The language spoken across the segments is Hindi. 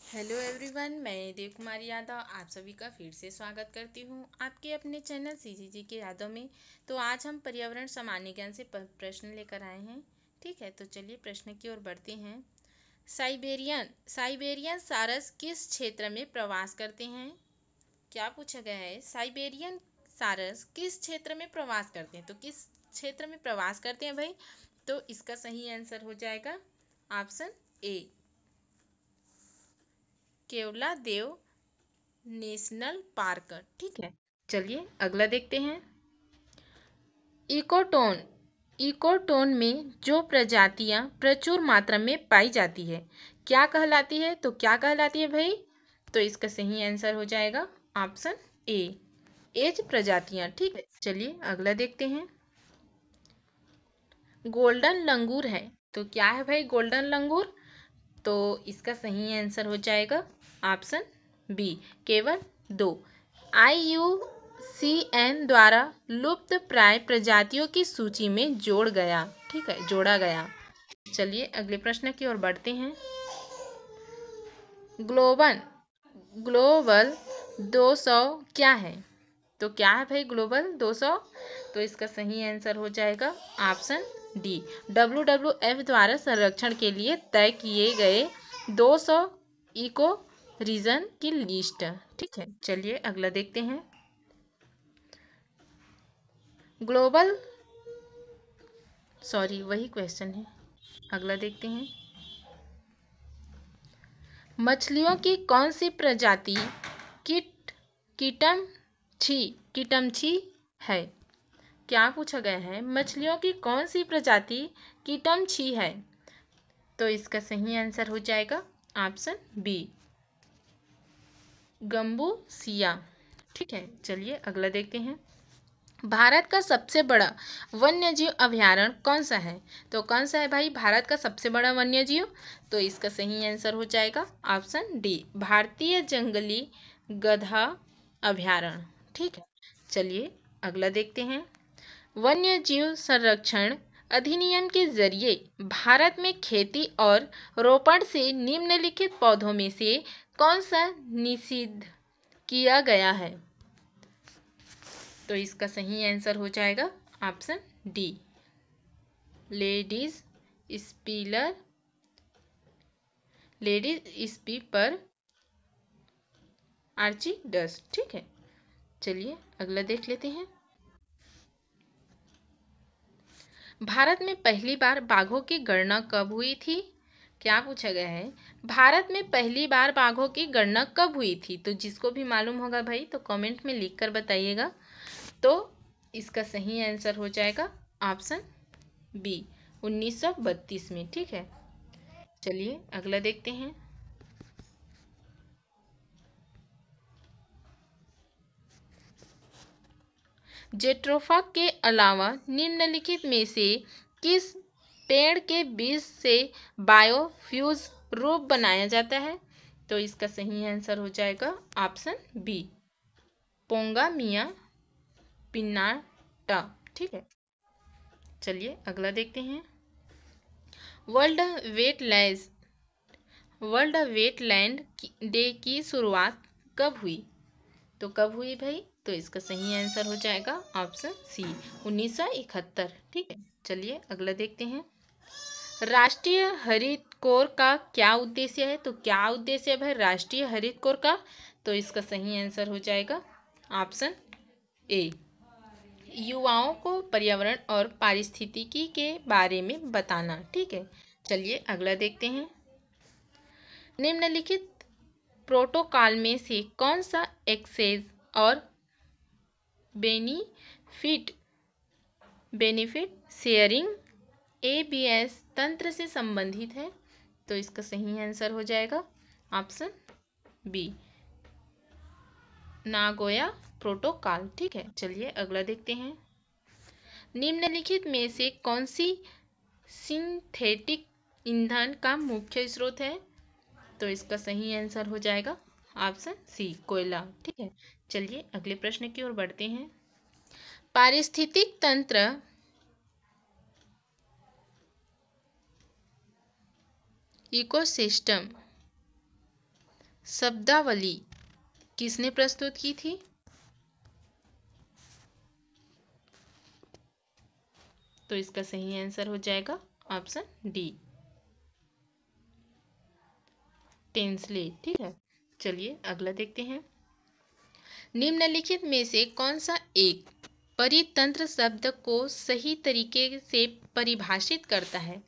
हेलो एवरीवन, मैं देव कुमारी यादव आप सभी का फिर से स्वागत करती हूँ आपके अपने चैनल सीजीजी के यादव में। तो आज हम पर्यावरण सामान्य ज्ञान से प्रश्न लेकर आए हैं। ठीक है, तो चलिए प्रश्न की ओर बढ़ते हैं। साइबेरियन साइबेरियन सारस किस क्षेत्र में प्रवास करते हैं? क्या पूछा गया है? साइबेरियन सारस किस क्षेत्र में प्रवास करते हैं? तो किस क्षेत्र में प्रवास करते हैं भाई? तो इसका सही आंसर हो जाएगा option A, Keoladeo national park. ठीक है, चलिए अगला देखते हैं। इकोटोन इकोटोन में जो प्रजातियां प्रचुर मात्रा में पाई जाती है क्या कहलाती है? तो क्या कहलाती है भाई? तो इसका सही आंसर हो जाएगा ऑप्शन ए, एज प्रजातियां। ठीक है, चलिए अगला देखते हैं। गोल्डन लंगूर है, तो क्या है भाई गोल्डन लंगूर? तो इसका सही आंसर हो जाएगा ऑप्शन बी, केवल दो। IUCN द्वारा लुप्त प्राय प्रजातियों की सूची में जोड़ा गया। चलिए अगले प्रश्न की ओर बढ़ते हैं। ग्लोबल ग्लोबल 200 क्या है? तो क्या है भाई ग्लोबल 200? तो इसका सही आंसर हो जाएगा ऑप्शन डी, WWF द्वारा संरक्षण के लिए तय किए गए 200 इको रीजन की लिस्ट। ठीक है, चलिए अगला देखते हैं। ग्लोबल सॉरी वही क्वेश्चन है, अगला देखते हैं। मछलियों की कौन सी प्रजाति कीट कीटमछी कीटमछी है? क्या पूछा गया है? मछलियों की कौन सी प्रजाति कीटमछी है? तो इसका सही आंसर हो जाएगा ऑप्शन बी, गंबूसिया। ठीक है, चलिए अगला देखते हैं। भारत का सबसे बड़ा वन्यजीव अभयारण्य कौन सा है? तो कौन सा है भाई भारत का सबसे बड़ा वन्यजीव? तो इसका सही आंसर हो जाएगा ऑप्शन डी, भारतीय जंगली गधा अभयारण्य। ठीक है, चलिए अगला देखते हैं। वन्यजीव संरक्षण अधिनियम के जरिए भारत में खेती और रोपण से निम्नलिखित पौधों में से कौन सा निषिद्ध किया गया है? तो इसका सही आंसर हो जाएगा ऑप्शन डी, लेडीज स्पीलर लेडीज स्पीपर आर्चिडस। ठीक है, चलिए अगला देख लेते हैं। भारत में पहली बार बाघों की गणना कब हुई थी? क्या पूछा गया है? भारत में पहली बार बाघों की गणना कब हुई थी? तो जिसको भी मालूम होगा भाई तो कमेंट में लिख कर बताइएगा। तो इसका सही आंसर हो जाएगा ऑप्शन बी, 1932 में। ठीक है, चलिए अगला देखते हैं। जेट्रोफा के अलावा निम्नलिखित में से किस पेड़ के बीज से बायोफ्यूज रूप बनाया जाता है? तो इसका सही आंसर हो जाएगा ऑप्शन बी, पोंगामिया पिन्नाटा। ठीक है, चलिए अगला देखते हैं। World wetland world wetland day की शुरुआत कब हुई? तो कब हुई भाई? तो इसका सही आंसर हो जाएगा ऑप्शन सी, 1971। ठीक है, चलिए अगला देखते हैं। राष्ट्रीय हरित कोर का क्या उद्देश्य है? तो क्या उद्देश्य है भाई राष्ट्रीय हरित कोर का? तो इसका सही आंसर हो जाएगा ऑप्शन ए, युवाओं को पर्यावरण और पारिस्थितिकी के बारे में बताना। ठीक है, चलिए अगला देखते हैं। निम्नलिखित प्रोटोकॉल में से कौन सा एक्सेस और बेनिफिट बेनिफिट शेयरिंग ABS तंत्र से संबंधित है? तो इसका सही आंसर हो जाएगा ऑप्शन बी, नागोया प्रोटोकॉल। ठीक है, चलिए अगला देखते हैं। निम्नलिखित में से कौन सी सिंथेटिक ईंधन का मुख्य स्रोत है? तो इसका सही आंसर हो जाएगा ऑप्शन सी, कोयला। ठीक है, चलिए अगले प्रश्न की ओर बढ़ते हैं। पारिस्थितिक तंत्र इकोसिस्टम शब्दावली किसने प्रस्तुत की थी? तो इसका सही आंसर हो जाएगा ऑप्शन डी, टेंसले। ठीक है, चलिए अगला देखते हैं। निम्नलिखित में से कौन सा एक परितंत्र शब्द को सही तरीके से परिभाषित करता है?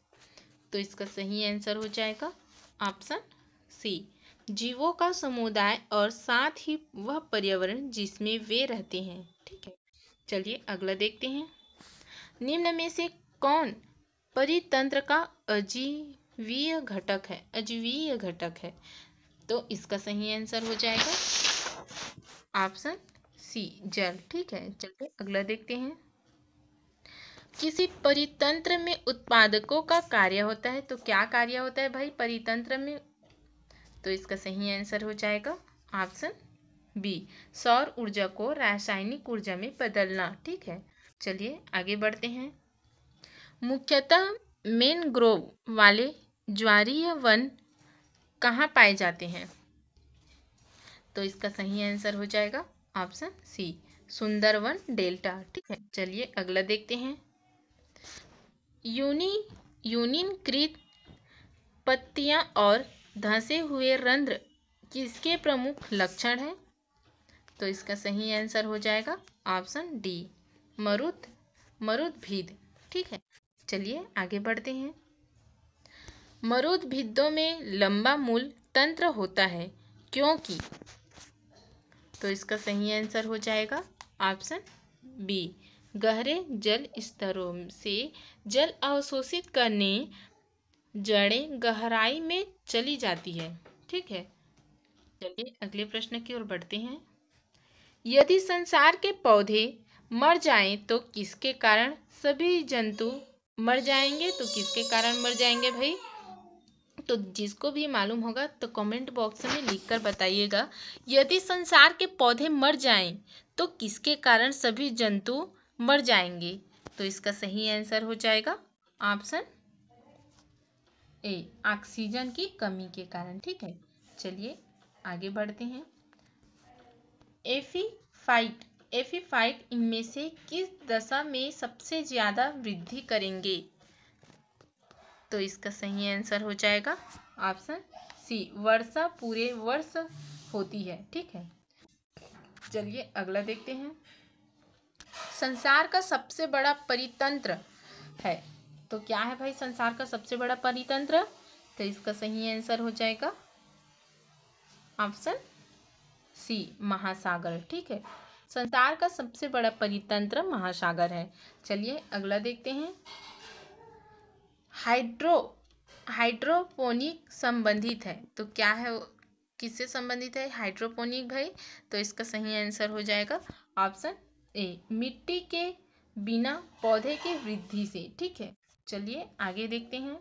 तो इसका सही आंसर हो जाएगा ऑप्शन सी, जीवों का समुदाय और साथ ही वह पर्यावरण जिसमें वे रहते हैं। ठीक है, चलिए अगला देखते हैं। निम्न में से कौन परितंत्र का अजीवीय घटक है? अजीवीय घटक है, तो इसका सही आंसर हो जाएगा ऑप्शन सी, जल। ठीक है, चलिए अगला देखते हैं। किसी परितंत्र में उत्पादकों का कार्य होता है, तो क्या कार्य होता है भाई परितंत्र में? तो इसका सही आंसर हो जाएगा ऑप्शन बी, सौर ऊर्जा को रासायनिक ऊर्जा में बदलना। ठीक है, चलिए आगे बढ़ते हैं। मुख्यतः मैनग्रोव वाले ज्वारीय वन कहाँ पाए जाते हैं? तो इसका सही आंसर हो जाएगा ऑप्शन सी, सुंदरवन डेल्टा। ठीक है, चलिए अगला देखते हैं। यूनिकृत पत्तियां और धंसे हुए रंध्र किसके प्रमुख लक्षण हैं? तो इसका सही आंसर हो जाएगा ऑप्शन डी, मरुद्भिद। ठीक है, चलिए आगे बढ़ते हैं। मरुद्भिदों में लंबा मूल तंत्र होता है क्योंकि? तो इसका सही आंसर हो जाएगा ऑप्शन बी, गहरे जल स्तरों से जल अवशोषित करने जड़ें गहराई में चली जाती है। ठीक है, चलिए अगले प्रश्न की ओर बढ़ते हैं। यदि संसार के पौधे मर जाएं तो किसके कारण सभी जंतु मर जाएंगे? तो किसके कारण मर जाएंगे भाई? तो जिसको भी मालूम होगा तो कमेंट बॉक्स में लिखकर बताइएगा। यदि संसार के पौधे मर जाएं तो किसके कारण सभी जंतु मर जाएंगे? तो इसका सही आंसर हो जाएगा ऑप्शन ए, ऑक्सीजन की कमी के कारण। ठीक है, चलिए आगे बढ़ते हैं। एफीफाइट इनमें से किस दशा में सबसे ज्यादा वृद्धि करेंगे? तो इसका सही आंसर हो जाएगा ऑप्शन सी, वर्षा पूरे वर्ष होती है। ठीक है, चलिए अगला देखते हैं। संसार का सबसे बड़ा परितंत्र है, तो क्या है भाई संसार का सबसे बड़ा परितंत्र? तो इसका सही आंसर हो जाएगा ऑप्शन सी, महासागर। ठीक है, संसार का सबसे बड़ा परितंत्र महासागर है। चलिए अगला देखते हैं। हाइड्रोपोनिक संबंधित है, तो क्या है, किससे संबंधित है हाइड्रोपोनिक भाई? तो इसका सही आंसर हो जाएगा ऑप्शन ए, मिट्टी के बिना पौधे की वृद्धि से। ठीक है, चलिए आगे देखते हैं।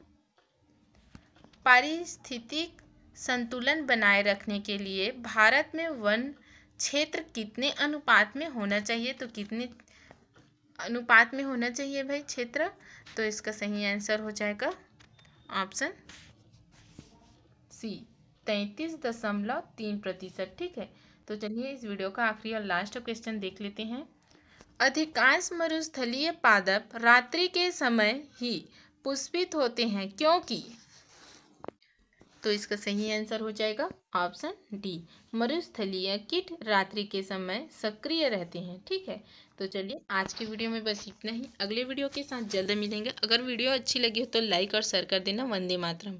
पारिस्थितिक संतुलन बनाए रखने के लिए भारत में वन क्षेत्र कितने अनुपात में होना चाहिए? तो कितने अनुपात में होना चाहिए भाई क्षेत्र? तो इसका सही आंसर हो जाएगा ऑप्शन सी, 33.3%। ठीक है, तो चलिए इस वीडियो का आखिरी और लास्ट क्वेश्चन देख लेते हैं। अधिकांश मरुस्थलीय पादप रात्रि के समय ही पुष्पित होते हैं क्योंकि? तो इसका सही आंसर हो जाएगा ऑप्शन डी, मरुस्थलीय कीट रात्रि के समय सक्रिय रहते हैं। ठीक है, तो चलिए आज की वीडियो में बस इतना ही। अगले वीडियो के साथ जल्द मिलेंगे। अगर वीडियो अच्छी लगी हो तो लाइक और शेयर कर देना। वंदे मातरम।